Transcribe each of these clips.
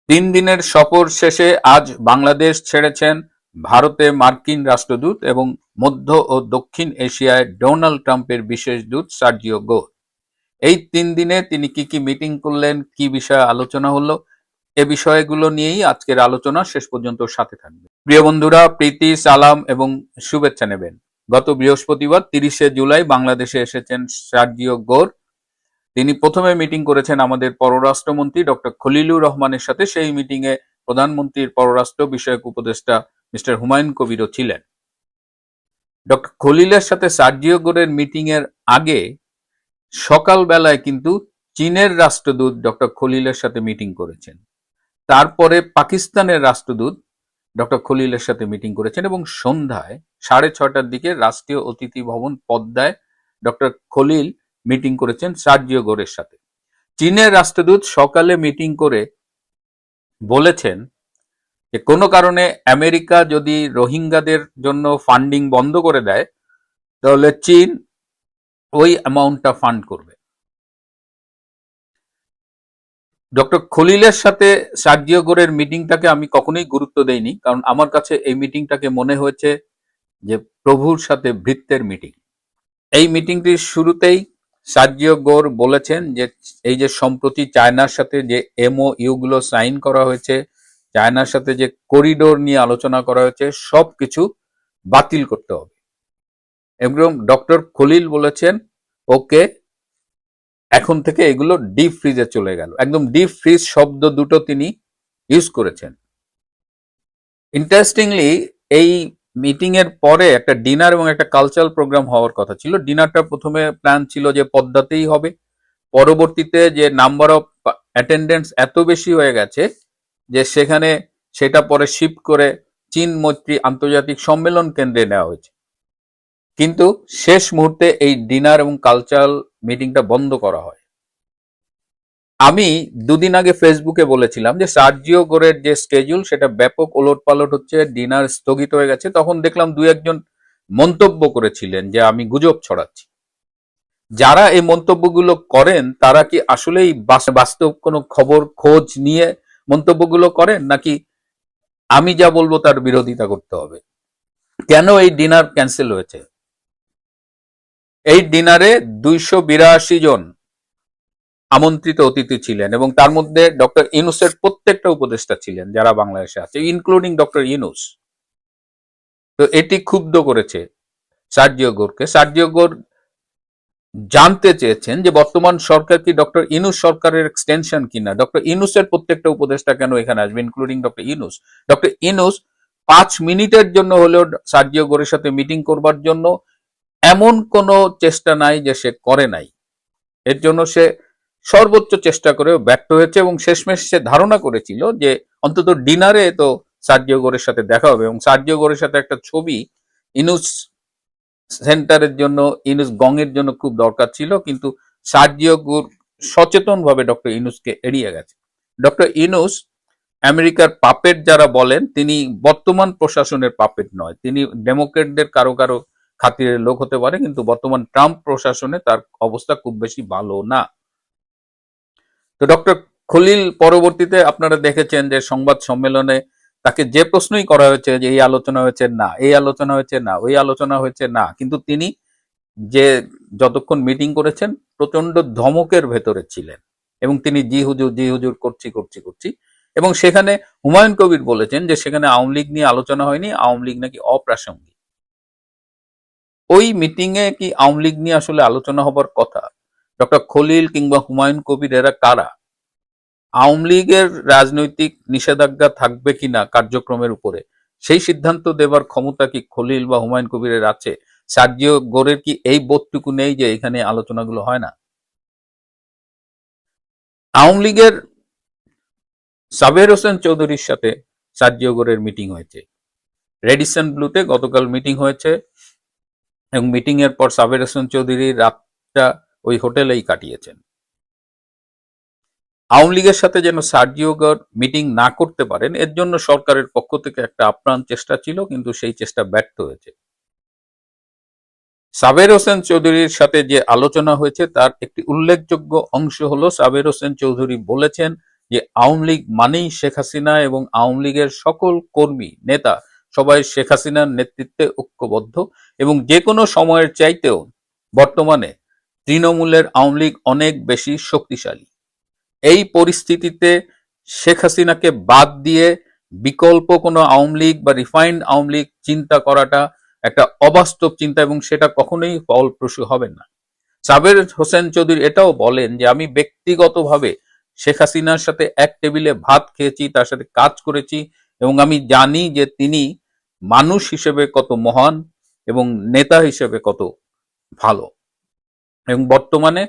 দিনের সফর শেষে আজ বাংলাদেশ ছেড়েছেন ভারতে মার্কিন রাষ্ট্রদূত এবং মধ্য ও দক্ষিণ এশিয়ায় ডোনাল্ড ট্রাম্পের বিশেষ দূত সার্জিও গো। এই দিনে তিনি কি মিটিং করলেন, কি বিষয়ে আলোচনা হলো, এ বিষয়গুলো নিয়েই আজকের আলোচনা। শেষ পর্যন্ত সাথে থাকবে। প্রিয় বন্ধুরা, প্রীতি, সালাম এবং শুভেচ্ছা নেবেন। গত বৃহস্পতিবার 30শে জুলাই বাংলাদেশে এসেছেন সার্জিও গোর। তিনি প্রথমে মিটিং করেছেন আমাদের পররাষ্ট্রমন্ত্রী ডক্টর খলিলুর রহমানের সাথে। সেই মিটিংয়ে প্রধানমন্ত্রীর পররাষ্ট্র বিষয়ক উপদেষ্টা মিস্টার হুমায়ুন কবিরও ছিলেন। ডক্টর খলিলের সাথে সার্জিও গোরের মিটিং এর আগে সকালবেলায় কিন্তু চীনের রাষ্ট্রদূত ডক্টর খলিলের সাথে মিটিং করেছেন। তারপরে পাকিস্তানের রাষ্ট্রদূত ডক্টর খলিলের সাথে মিটিং করেছেন এবং সন্ধ্যায় 6:30টার দিকে রাষ্ট্রীয় অতিথি ভবন পদ্মায় ডক্টর খলিল মিটিং করেছেন সার্জিও গোরের সাথে। চীনের রাষ্ট্রদূত সকালে মিটিং করে বলেছেন যে কোনো কারণে আমেরিকা যদি রোহিঙ্গাদের জন্য ফান্ডিং বন্ধ করে দেয় তাহলে চীন ওই অ্যামাউন্টটা ফান্ড করবে। ডক্টর খলিলের সাথে সার্জিও গোরের মিটিংটাকে আমি কখনোই গুরুত্ব দেইনি, কারণ আমার কাছে এই মিটিংটাকে মনে হয়েছে যে প্রভুর সাথে ভৃত্যের মিটিং। এই মিটিংটির শুরুতেই সার্জিও গোর বলেছেন যে এই যে সম্প্রতি চায়নার সাথে যে এমওইউ গুলো সাইন করা হয়েছে, চায়নার সাথে যে করিডোর নিয়ে আলোচনা করা হয়েছে, সবকিছু বাতিল করতে হবে। এবং ডক্টর খলিল বলেছেন ওকে, এখন থেকে এগুলো ডিপ ফ্রিজে চলে গেল। একদম ডিপ ফ্রিজ শব্দ দুটো তিনি ইউজ করেছেন। ইন্টারেস্টিংলি এই মিটিং এর পরে একটা ডিনার এবং একটা কালচারাল প্রোগ্রাম হওয়ার কথা ছিল। ডিনারটা প্রথমে প্ল্যান ছিল যে পদ্মাতেই হবে। পরবর্তীতে যে নাম্বার অফ অ্যাটেন্ডেন্টস এত বেশি হয়ে গেছে যে সেখানে সেটা পরে শিফট করে চীন মৈত্রী আন্তর্জাতিক সম্মেলন কেন্দ্রে নেওয়া হয়েছে। কিন্তু শেষ মুহূর্তে এই ডিনার এবং কালচারাল মিটিংটা বন্ধ করা হয়। আমি দুদিন আগে ফেসবুকে বলেছিলাম যে সার্জিও গোরের যে স্কেডিউল সেটা ব্যাপক ওলটপালট হচ্ছে, ডিনার স্থগিত হয়ে গেছে। তখন দেখলাম দু একজন মন্তব্য করেছিলেন যে আমি গুজব ছড়াচ্ছি। যারা এই মন্তব্যগুলো করেন তারা কি আসলেই বাস্তব কোনো খবর খোঁজ নিয়ে মন্তব্যগুলো করেন, নাকি আমি যা বলবো তার বিরোধিতা করতে হবে? কেন এই ডিনার ক্যান্সেল হয়েছে? এই ডিনারে 282 জন আমন্ত্রিত অতিথি ছিলেন এবং তার মধ্যে ডক্টর ইউনূসের প্রত্যেকটা উপদেষ্টা ছিলেন যারা বাংলাদেশে আছে, ইনক্লুডিং ডক্টর ইউনূস। তো এটি ক্ষুব্ধ করেছে সার্জিও গোরকে। সার্জিও গোর জানতে চেয়েছেন যে বর্তমান সরকার কি ডক্টর ইউনূস সরকারের এক্সটেনশন কিনা, ডক্টর ইউনূসের প্রত্যেকটা উপদেষ্টা কেন এখানে আসবে, including doctor Yunus. Doctor Yunus 5 মিনিটের জন্য হলেও সার্জিও গোরের সাথে মিটিং করবার জন্য এমন কোনো চেষ্টা নাই যে সে করে নাই। এর জন্য সে সর্বোচ্চ চেষ্টা করেও ব্যর্থ হয়েছে এবং শেষমেশ সে ধারণা করেছিল যে অন্তত ডিনারে তো সার্জিও গোরের সাথে দেখা হবে এবং সার্জিও গোরের সাথে একটা ছবি ইউনূস সেন্টারের জন্য, ইউনূস গং এর জন্য খুব দরকার ছিল। কিন্তু সার্জিও গোর সচেতন ভাবে ডক্টর ইউনূসকে এড়িয়ে গেছে। ডক্টর ইউনূস আমেরিকার পাপেট যারা বলেন, তিনি বর্তমান প্রশাসনের পাপেট নয়। তিনি ডেমোক্রেটদের কারো কারো খাতিরের লোক হতে পারে, কিন্তু বর্তমান ট্রাম্প প্রশাসনে তার অবস্থা খুব বেশি ভালো না। তো ডক্টর খলিল পরবর্তীতে আপনারা দেখেছেন যে সংবাদ সম্মেলনে তাকে যে প্রশ্নই করা হয়েছে যে এই আলোচনা হয়েছে না, এই আলোচনা হয়েছে না, ওই আলোচনা হয়েছে না, কিন্তু তিনি যে যতক্ষণ মিটিং করেছেন প্রচন্ড ধমকের ভেতরে ছিলেন এবং তিনি জি হুজুর করছি। এবং সেখানে হুমায়ুন কবির বলেছেন যে সেখানে আওয়ামী লীগ নিয়ে আলোচনা হয়নি, আওয়ামী লীগ নাকি অপ্রাসঙ্গিক। ওই মিটিং এ কি আওয়ামী লীগ নিয়ে আসলে আলোচনা হবার কথা? ডক্টর খলিল কিংবা হুমায়ুন কবির এরা কারা? আওয়ামী লীগের রাজনৈতিক নিষেধাজ্ঞা থাকবে কিনা কার্যক্রমের উপরে সেই সিদ্ধান্ত দেবার ক্ষমতা কি খলিল বা হুমায়ুন কবিরের আছে? সার্জিও গোরের কি এই বোধটুকু নেই যে এখানে আলোচনাগুলো হয় না? আওয়ামী লীগের সাবের হোসেন চৌধুরীর সাথে সার্জিও গোরের মিটিং হয়েছে রেডিসন ব্লুতে, গতকাল মিটিং হয়েছে এবং মিটিং এর পর সাবের হোসেন চৌধুরী রাতটা ওই হোটেলেই কাটিয়েছেন। আওয়ামী লীগের সাথে যেন সার্জিও গোর মিটিং না করতে পারেন এর জন্য সরকারের পক্ষ থেকে একটা আপ্রাণ চেষ্টা ছিল, কিন্তু সেই চেষ্টা ব্যর্থ হয়েছে। সাবের হোসেন চৌধুরীর সাথে যে আলোচনা হয়েছে তার একটি উল্লেখযোগ্য অংশ হলো সাবের হোসেন চৌধুরী বলেছেন যে আওয়ামী লীগ মানেই শেখ হাসিনা এবং আওয়ামী লীগের সকল কর্মী নেতা সবাই শেখ হাসিনার নেতৃত্বে ঐক্যবদ্ধ এবং যে কোনো সময়ের চাইতেও বর্তমানে তৃণমূলের আওয়ামী লীগ অনেক বেশি শক্তিশালী। এই পরিস্থিতিতে শেখ হাসিনাকে বাদ দিয়ে বিকল্প কোনো আওয়ামী লীগ বা রিফাইন্ড আওয়ামী লীগ চিন্তা করাটা একটা অবাস্তব চিন্তা এবং সেটা কখনোই ফলপ্রসূ হবে না। সাবের হোসেন চৌধুরী এটাও বলেন যে আমি ব্যক্তিগতভাবে শেখ হাসিনার সাথে এক টেবিলে ভাত খেয়েছি, তার সাথে কাজ করেছি এবং আমি জানি যে তিনি মানুষ হিসেবে কত মহান এবং নেতা হিসেবে কত ভালো। এবং বর্তমানে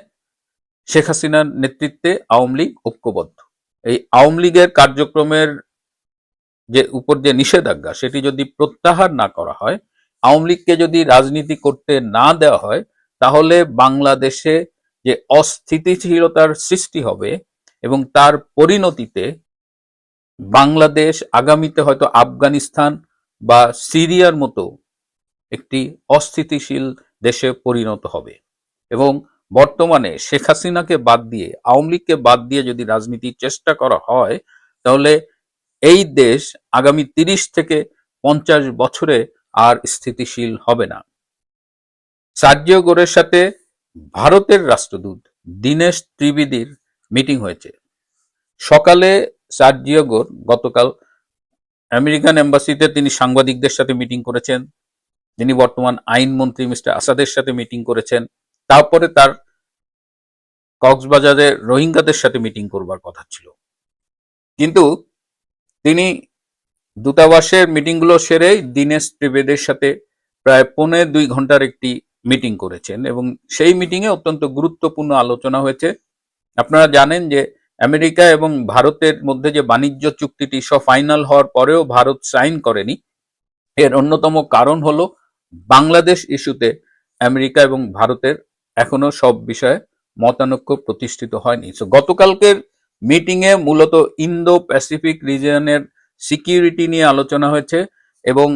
শেখ হাসিনার নেতৃত্বে আওয়ামী লীগ ঐক্যবদ্ধ। এই আওয়ামী লীগের কার্যক্রমের যে উপর যে নিষেধাজ্ঞা সেটি যদি প্রত্যাহার না করা হয়, আওয়ামী লীগকে যদি রাজনীতি করতে না দেওয়া হয়, তাহলে বাংলাদেশে যে অস্থিতিশীলতার সৃষ্টি হবে এবং তার পরিণতিতে বাংলাদেশ আগামীতে হয়তো আফগানিস্তান বা সিরিয়ার মতো একটি অস্থিতিশীল দেশে পরিণত হবে। এবং বর্তমানে শেখ হাসিনাকে বাদ দিয়ে আওয়ামী লীগকে বাদ দিয়ে যদি রাজনীতির চেষ্টা করা হয়, তাহলে এই দেশ আগামী 30 থেকে 50 বছরে আর স্থিতিশীল হবে না। সার্জিও গোরের সাথে ভারতের রাষ্ট্রদূত দীনেশ ত্রিবেদীর মিটিং হয়েছে। সকালে সার্জিও গোর গতকাল আমেরিকান এম্বাসিতে তিনি সাংবাদিকদের সাথে মিটিং করেছেন। যিনি বর্তমান আইনমন্ত্রী মিস্টার আসাদের সাথে মিটিং করেছেন। তারপরে তার কক্সবাজারে রোহিঙ্গাদের সাথে মিটিং করবার কথা ছিল, কিন্তু তিনি দূতাবাসের মিটিংগুলো সেরেই দীনেশ ত্রিবেদীর সাথে প্রায় 1.25 ঘন্টার একটি মিটিং করেছেন এবং সেই মিটিংয়ে অত্যন্ত গুরুত্বপূর্ণ আলোচনা হয়েছে। আপনারা জানেন যে আমেরিকা এবং ভারতের মধ্যে যে বাণিজ্য চুক্তিটি সব ফাইনাল হওয়ার পরেও ভারত সাইন করেনি, এর অন্যতম কারণ হলো বাংলাদেশ ইস্যুতে আমেরিকা এবং ভারতের এখনো সব বিষয়ে মতানৈক্য প্রতিষ্ঠিত হয়নি। সো গতকালকের মিটিংয়ে মূলত ইন্দো প্যাসিফিক রিজিয়নের সিকিউরিটি নিয়ে আলোচনা হয়েছে এবং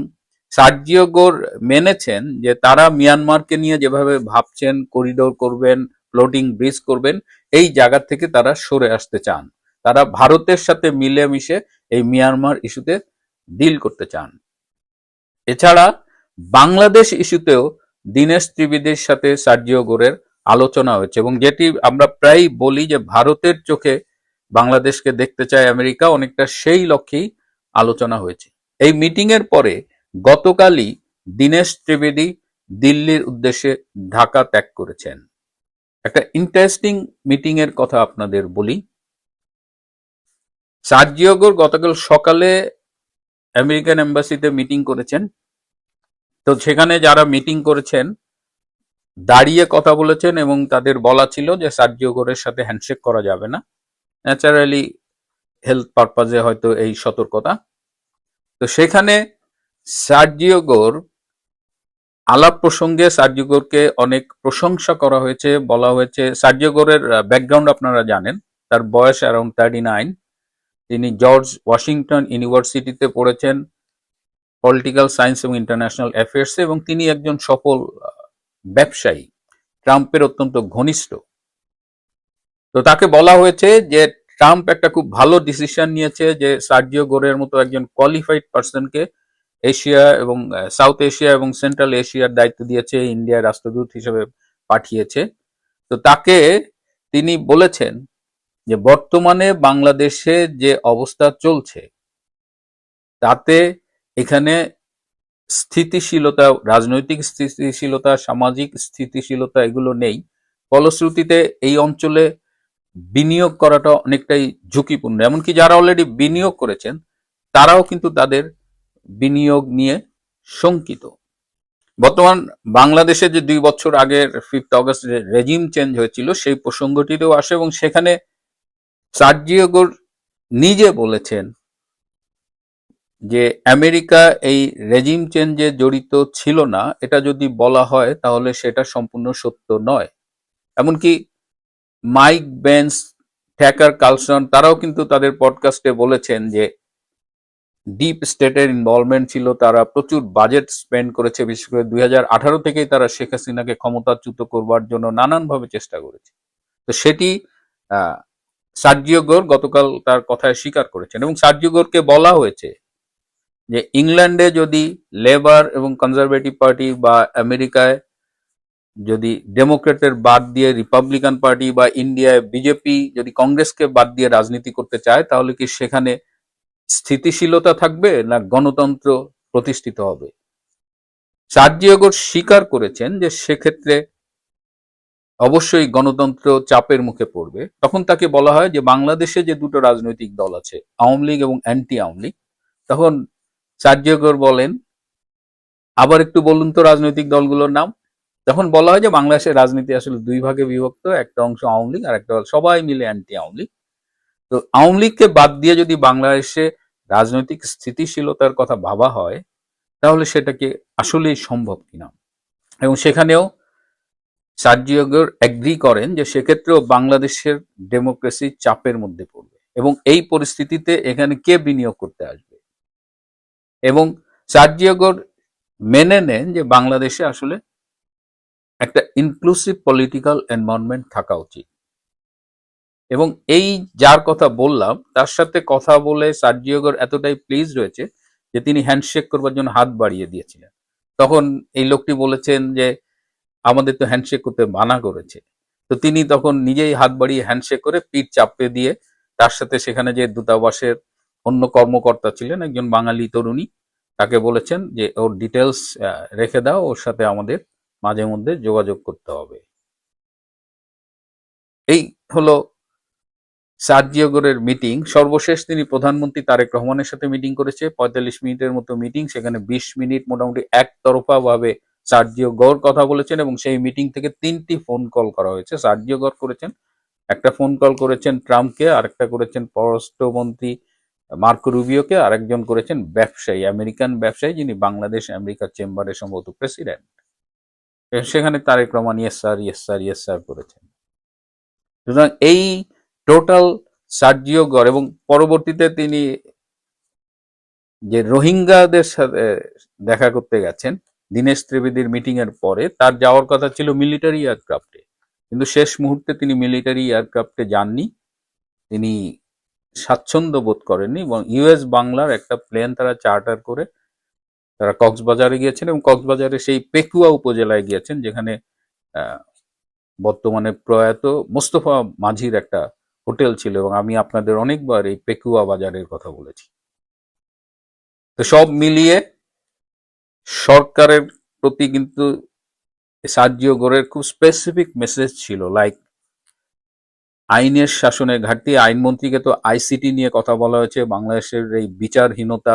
সার্জিও গোর মেনেছেন যে তারা মিয়ানমারকে নিয়ে যেভাবে ভাবছেন করিডোর করবেন, ফ্লোটিং ব্রিজ করবেন, এই জায়গা থেকে তারা সরে আসতে চান। তারা ভারতের সাথে মিলেমিশে এই মিয়ানমার ইস্যুতে ডিল করতে চান। এছাড়া বাংলাদেশ ইস্যুতেও দীনেশ ত্রিবেদীর সাথে সার্জিও গোরের আলোচনা হয়েছে এবং যেটি আমরা প্রায়ই বলি যে ভারতের চোখে বাংলাদেশকে দেখতে চায় আমেরিকা, অনেকটা সেই লক্ষ্যেই আলোচনা হয়েছে। এই মিটিং এর পরে গতকালই দীনেশ ত্রিবেদী দিল্লির উদ্দেশ্যে ঢাকা ত্যাগ করেছেন। একটা ইন্টারেস্টিং মিটিং এর কথা আপনাদের বলি। সার্জিও গোর গতকাল সকালে আমেরিকান এম্বাসিতে মিটিং করেছেন। তো সেখানে যারা মিটিং করেছেন দাঁড়িয়ে কথা বলেছেন এবং তাদের বলা ছিল যে সার্জিও গোরের সাথে হ্যান্ডশেক করা যাবে না, ন্যাচারালি হেলথ পারপাজে হয়তো এই সতর্কতা। তো সেখানে সার্জিও গোর আলাপ প্রসঙ্গে সার্জিও গোরকে অনেক প্রশংসা করা হয়েছে, বলা হয়েছে। সার্জিও গোরের ব্যাকগ্রাউন্ড আপনারা জানেন, তার বয়স অ্যারাউন্ড 39। তিনি জর্জ ওয়াশিংটন ইউনিভার্সিটিতে পড়েছেন পলিটিক্যাল সায়েন্স এবং ইন্টারন্যাশনাল অ্যাফেয়ার্সে এবং তিনি একজন সফল ব্যবসায়ী, ট্রাম্পের অত্যন্ত ঘনিষ্ঠ। তো তাকে বলা হয়েছে যে ট্রাম্প একটা খুব ভালো ডিসিশন নিয়েছে যে সার্জিও গোরের মতো একজন কোয়ালিফাইড পার্সনকে এশিয়া এবং সাউথ এশিয়া এবং সেন্ট্রাল এশিয়ার দায়িত্ব দিয়েছে, ইন্ডিয়ার রাষ্ট্রদূত হিসেবে পাঠিয়েছে। তো তাকে তিনি বলেছেন যে বর্তমানে বাংলাদেশে যে অবস্থা চলছে তাতে এখানে স্থিতিশীলতা, রাজনৈতিক স্থিতিশীলতা, সামাজিক স্থিতিশীলতা এগুলো নেই। ফলশ্রুতিতে এই অঞ্চলে বিনিয়োগ করাটা অনেকটাই ঝুঁকিপূর্ণ। এমনকি যারা অলরেডি বিনিয়োগ করেছেন তারাও কিন্তু তাদের বিনিয়োগ নিয়ে শঙ্কিত। বর্তমান বাংলাদেশে যে 2 বছর আগের 5 অগস্ট রেজিম চেঞ্জ হয়েছিল সেই প্রসঙ্গটিতেও আসে এবং সেখানে সার্জিও গোর নিজে বলেছেন যে আমেরিকা এই রেজিম চেঞ্জে জড়িত ছিল না, এটা যদি বলা হয় তাহলে সেটা সম্পূর্ণ সত্য নয়। এমনকি মাইক বেন্স, ট্যাকার কার্লসন তারাও কিন্তু তাদের পডকাস্টে বলেছেন যে ডিপ স্টেটের ইনভলভমেন্ট ছিল, তারা প্রচুর বাজেট স্পেন্ড করেছে, বিশেষ করে 2018 থেকেই তারা শেখ হাসিনাকে ক্ষমতাচ্যুত করবার জন্য নানানভাবে চেষ্টা করেছে। তো সেটি সার্জিও গোর গতকাল তার কথায় স্বীকার করেছেন, এবং সার্জিও গোরকে বলা হয়েছে যে ইংল্যান্ডে যদি লেবার এবং কনজারভেটিভ পার্টি বা আমেরিকায় যদি ডেমোক্রেটের বাদ দিয়ে রিপাবলিকান পার্টি বা ইন্ডিয়ায় বিজেপি যদি কংগ্রেসকে বাদ দিয়ে রাজনীতি করতে চায়, তাহলে কি সেখানে স্থিতিশীলতা থাকবে না গণতন্ত্র প্রতিষ্ঠিত হবে? সার্জিও গোর স্বীকার করেছেন যে সেক্ষেত্রে অবশ্যই গণতন্ত্র চাপের মুখে পড়বে। তখন তাকে বলা হয় যে বাংলাদেশে যে দুটো রাজনৈতিক দল আছে, আওয়ামী লীগ এবং অ্যান্টি আওয়ামী লীগ, তখন সার্জিও গোর বলেন, আবার একটু বলুন তো রাজনৈতিক দলগুলোর নাম। তখন বলা হয় যে বাংলাদেশের রাজনীতি আসলে দুই ভাগে বিভক্ত, একটা অংশ আওয়ামী লীগ আর একটা সবাই মিলে অ্যান্টি আওয়ামী লীগ। তো আওয়ামী লীগকে বাদ দিয়ে যদি বাংলাদেশে রাজনৈতিক স্থিতিশীলতার কথা ভাবা হয়, তাহলে সেটাকে আসলেই সম্ভব কিনা। এবং সেখানেও সার্জিও গোর এগ্রি করেন যে সেক্ষেত্রেও বাংলাদেশের ডেমোক্রেসি চাপের মধ্যে পড়বে, এবং এই পরিস্থিতিতে এখানে কে বিনিয়োগ করতে আসবে। এবং সার্জিও গোর মেনে নেন যে বাংলাদেশে আসলে একটা ইনক্লুসিভ পলিটিক্যাল এনভায়রনমেন্ট থাকা উচিত। এবং এই যার কথা বললাম তার সাথে কথা বলে সার্জিও গোর এতটাই প্লিজ রয়েছে যে তিনি হ্যান্ডশেক করবার জন্য হাত বাড়িয়ে দিয়েছিলেন। তখন এই লোকটি বলেছেন যে আমাদের তো হ্যান্ডশেক করতে মানা করেছে। তো তিনি তখন নিজেই হাত বাড়িয়ে হ্যান্ডশেক করে পিঠ চাপড়ে দিয়ে তার সাথে সেখানে যে দূতাবাসের অন্য কর্মকর্তা ছিলেন, একজন বাঙালি তরুণী, তাকে বলেছেন যে ওর ডিটেলস রেখে দাও, ওর সাথে আমাদের মাঝে মধ্যে যোগাযোগ করতে হবে। এই হলো সার্জিও গোরের মিটিং। সর্বশেষ তিনি প্রধানমন্ত্রী তারেক রহমানের সাথে মিটিং করেছে, 45 মিনিটের মতো মিটিং। সেখানে 20 মিনিট মোটামুটি একতরফা ভাবে সার্জিও গোর কথা বলেছেন, এবং সেই মিটিং থেকে 3টি ফোন কল করা হয়েছে। সার্জিও গোর করেছেন, একটা ফোন কল করেছেন ট্রাম্পকে, আরেকটা করেছেন পররাষ্ট্রমন্ত্রী মার্কো রুবিওকে, আরেকজন করেছেন ব্যবসায়ী, আমেরিকান ব্যবসায়ী, যিনি বাংলাদেশ আমেরিকার চেম্বারের সম্ভবত প্রেসিডেন্ট। সেখানে Tarek Rahman yes sir, yes sir, yes sir করেছেন। সুতরাং এই টোটাল সার্জিও গোর, এবং পরবর্তীতে তিনি যে রোহিঙ্গাদের সাথে দেখা করতে গেছেন দীনেশ ত্রিবেদীর মিটিং এর পরে, তার যাওয়ার কথা ছিল মিলিটারি এয়ারক্রাফটে, কিন্তু শেষ মুহূর্তে তিনি মিলিটারি এয়ারক্রাফটে যাননি। তিনি স্বাচ্ছন্দ্য বোধ করেননি, এবং ইউএস বাংলার একটা প্লেন তারা চার্টার করে তারা কক্সবাজারে গিয়েছেন, এবং কক্সবাজারে সেই পেকুয়া উপজেলায় গিয়েছেন যেখানে বর্তমানে প্রয়াত মোস্তফা মাঝির একটা হোটেল ছিল, এবং আমি আপনাদের অনেকবার এই পেকুয়া বাজারের কথা বলেছি। তো সব মিলিয়ে সরকারের প্রতি কিন্তু সার্জিও গোরের খুব স্পেসিফিক মেসেজ ছিল, লাইক আইনের শাসনের ঘাটতি। আইনমন্ত্রীকে তো আইসিটি নিয়ে কথা বলা হয়েছে, বাংলাদেশের এই বিচারহীনতা,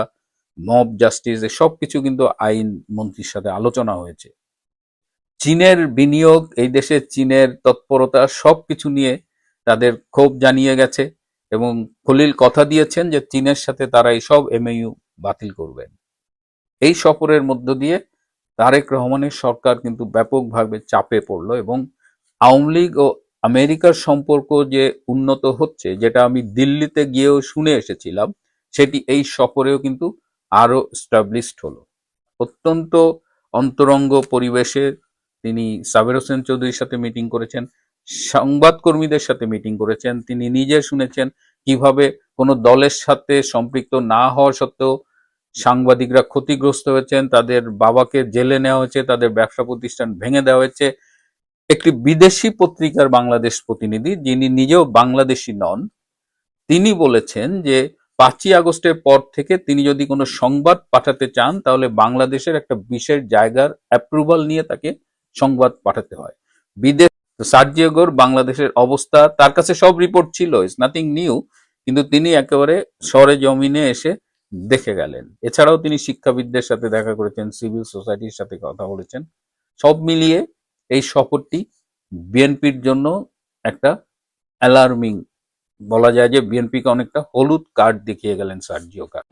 মব জাস্টিস, সব কিছু কিন্তু আইন মন্ত্রীর সাথে আলোচনা হয়েছে। চীনের বিনিয়োগ, এই দেশে চীনের তৎপরতা, সবকিছু নিয়ে তাদের ক্ষোভ জানিয়ে গেছে, এবং খলিল কথা দিয়েছেন যে চীনের সাথে তারা এই সব এমওইউ বাতিল করবেন। এই সফরের মধ্য দিয়ে তারেক রহমানের সরকার কিন্তু ব্যাপকভাবে চাপে পড়লো, এবং আওয়ামী লীগ ও আমেরিকার সম্পর্ক যে উন্নত হচ্ছে, যেটা আমি দিল্লিতে গিয়েও শুনে এসেছিলাম, সেটি এই সফরেও কিন্তু আরো স্টাবলিশড হলো। অত্যন্ত অন্তরঙ্গ পরিবেশে তিনি সাবের হোসেন চৌধুরীর সাথে মিটিং করেছেন, সংবাদকর্মীদের সাথে মিটিং করেছেন। তিনি নিজে শুনেছেন কিভাবে কোনো দলের সাথে সম্পৃক্ত না হওয়া সত্ত্বেও সাংবাদিকরা ক্ষতিগ্রস্ত হয়েছেন, তাদের বাবাকে জেলে নেওয়া হয়েছে, তাদের ব্যবসা প্রতিষ্ঠান ভেঙে দেওয়া হয়েছে। একটি বিদেশি পত্রিকার বাংলাদেশ প্রতিনিধি, যিনি নিজেও বাংলাদেশি নন, তিনি বলেছেন যে 5ই আগস্টের পর থেকে তিনি যদি কোনো সংবাদ পাঠাতে চান, তাহলে বাংলাদেশের একটা বিশেষ জায়গার অ্যাপ্রুভাল নিয়ে তাকে সংবাদ পাঠাতে হয়। বিদেশ সার্জিও গোর বাংলাদেশের অবস্থা, তার কাছে সব রিপোর্ট ছিল, ইটস নাথিং নিউ, কিন্তু তিনি একেবারে সরে জমিনে এসে দেখে গেলেন। এছাড়াও তিনি শিক্ষাবিদদের সাথে দেখা করেছেন, সিভিল সোসাইটির সাথে কথা বলেছেন। সব মিলিয়ে এই সফরটি বিএনপির জন্য একটা অ্যালার্মিং, বলা যায় যে বিএনপিকে অনেকটা হলুদ কার্ড দেখিয়ে গেলেন সার্জিও গোর।